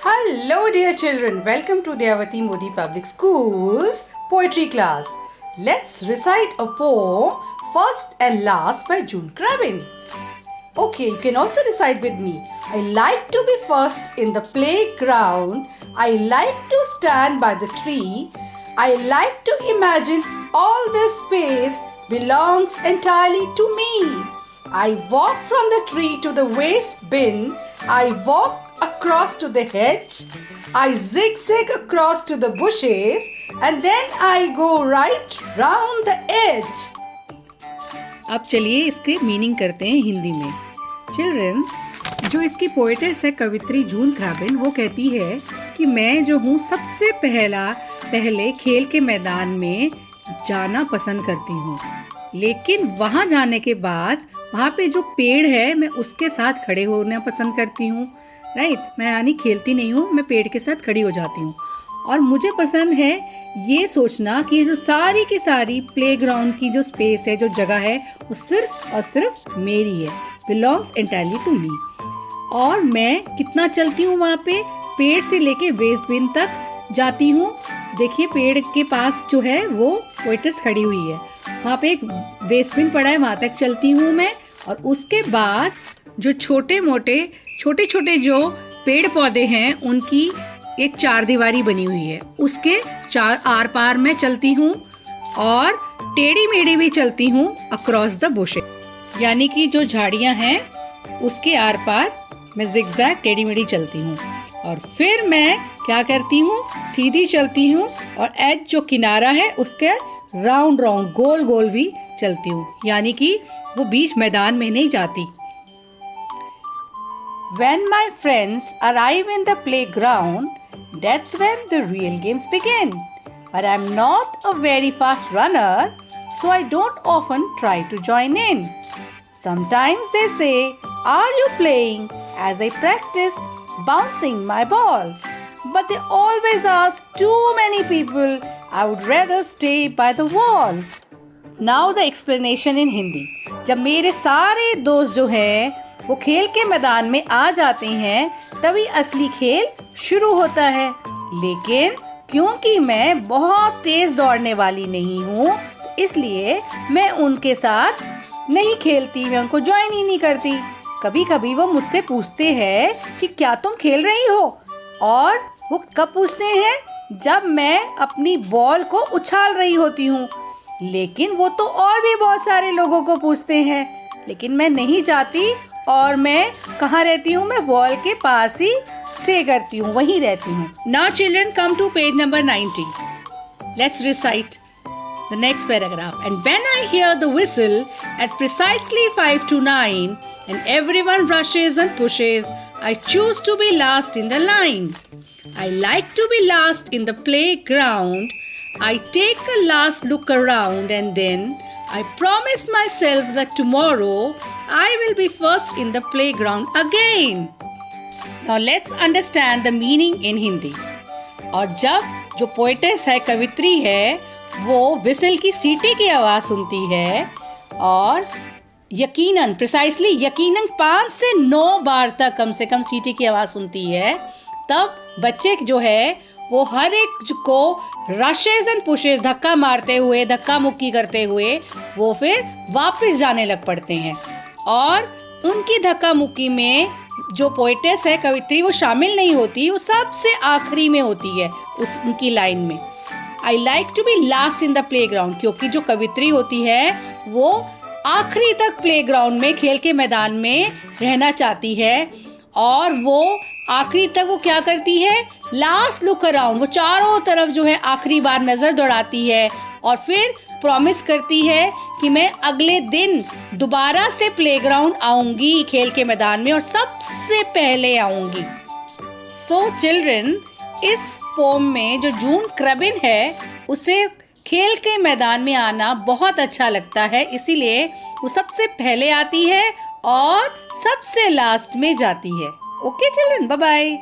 Hello dear children, welcome to Dayavati Modi Public School's poetry class. Let's recite a poem First and Last by June Craven. Okay, you can also recite with me. I like to be first in the playground. I like to stand by the tree. I like to imagine all this space belongs entirely to me. I walk from the tree to the waste bin. I walk across to the hedge. I zigzag across to the bushes and then I go right round the edge. अब चलिए इसके meaning करते हैं हिंदी में। Children, जो इसकी poetess है कवित्री जून क्रावेन, वो कहती है कि मैं जो हूँ सबसे पहले खेल के मैदान में जाना पसंद करती हूँ, लेकिन वहाँ जाने के बाद वहाँ पे जो पेड़ है मैं उसके साथ खड़े होना पसंद करती हूँ। राइट, मैं यानी खेलती नहीं हूँ, मैं पेड़ के साथ खड़ी हो जाती हूँ। और मुझे पसंद है ये सोचना कि जो सारी की सारी प्लेग्राउंड की जो स्पेस है, जो जगह है, वो सिर्फ और सिर्फ मेरी है, बिलोंग्स एंटायरली टू मी। और मैं कितना चलती हूँ वहाँ पे, पेड़ से लेके वेस्ट बिन तक जाती हूँ। देखिए पेड़ के पास जो है वो पोएटेस खड़ी हुई है, वहाँ पे एक वेस्ट बिन पड़ा है, वहाँ तक चलती हूँ मैं। और उसके बाद जो छोटे छोटे जो पेड़ पौधे हैं उनकी एक चार दीवारी बनी हुई है, उसके चार आर पार मैं चलती हूँ और टेढ़ी मेढ़ी भी चलती हूँ अक्रॉस द बुशेस, यानी कि जो झाड़ियाँ हैं उसके आर पार मैं जिगजैग टेढ़ी मेढ़ी चलती हूँ। और फिर मैं क्या करती हूँ, सीधी चलती हूँ और एज जो किनारा है उसके राउंड गोल गोल भी चलती हूँ, यानी कि वो बीच मैदान में नहीं जाती। When my friends arrive in the playground, that's when the real games begin. But I'm not a very fast runner, so I don't often try to join in. Sometimes they say, "Are you playing?" as I practice bouncing my ball. But they always ask too many people. I would rather stay by the wall. Now the explanation in Hindi. जब मेरे सारे दोस्त जो हैं वो खेल के मैदान में आ जाते हैं, तभी असली खेल शुरू होता है। लेकिन क्योंकि मैं बहुत तेज दौड़ने वाली नहीं हूँ, तो इसलिए मैं उनके साथ नहीं खेलती, मैं उनको ज्वाइन ही नहीं करती। कभी कभी वो मुझसे पूछते हैं कि क्या तुम खेल रही हो, और वो कब पूछते हैं, जब मैं अपनी बॉल को उछाल रही होती हूँ। लेकिन वो तो और भी बहुत सारे लोगों को पूछते हैं, लेकिन मैं नहीं जाती। और मैं कहाँ रहती हूँ, मैं वॉल के पास ही स्टे करती हूँ, वहीं रहती हूँ। Now children, come to page number 90. Let's recite the next paragraph. And when I hear the whistle at precisely 5 to 9 and everyone rushes and pushes, I choose to be last in the line. I like to be last in the playground. I take a last look around and then I promise myself that tomorrow I will be first in the playground again. Now let's understand the meaning in Hindi. और जब जो poetess है, कवित्री है, वो whistle की सीटी की आवाज़ सुनती है और यकीनन 5 से 9 बार तक कम से कम सीटी की आवाज़ सुनती है, तब बच्चे जो है वो हर एक को रशेज एंड पुशेज, धक्का मारते हुए, धक्का मुक्की करते हुए वो फिर वापस जाने लग पड़ते हैं। और उनकी धक्का मुक्की में जो पोएटेस है कवित्री, वो शामिल नहीं होती, वो सबसे आखिरी में होती है उनकी लाइन में। I like to be last in the playground, क्योंकि जो कवित्री होती है वो आखिरी तक प्लेग्राउंड में, खेल के मैदान में रहना चाहती है। और वो आखिरी तक वो क्या करती है, लास्ट लुक अराउंड, वो चारों तरफ जो है आखिरी बार नज़र दौड़ाती है और फिर प्रॉमिस करती है कि मैं अगले दिन दोबारा से प्लेग्राउंड आऊँगी, खेल के मैदान में, और सबसे पहले आऊँगी। सो चिल्ड्रन, इस पोम में जो जून क्रावेन है उसे खेल के मैदान में आना बहुत अच्छा लगता है, इसीलिए वो सबसे पहले आती है और सबसे लास्ट में जाती है। Okay children, bye bye.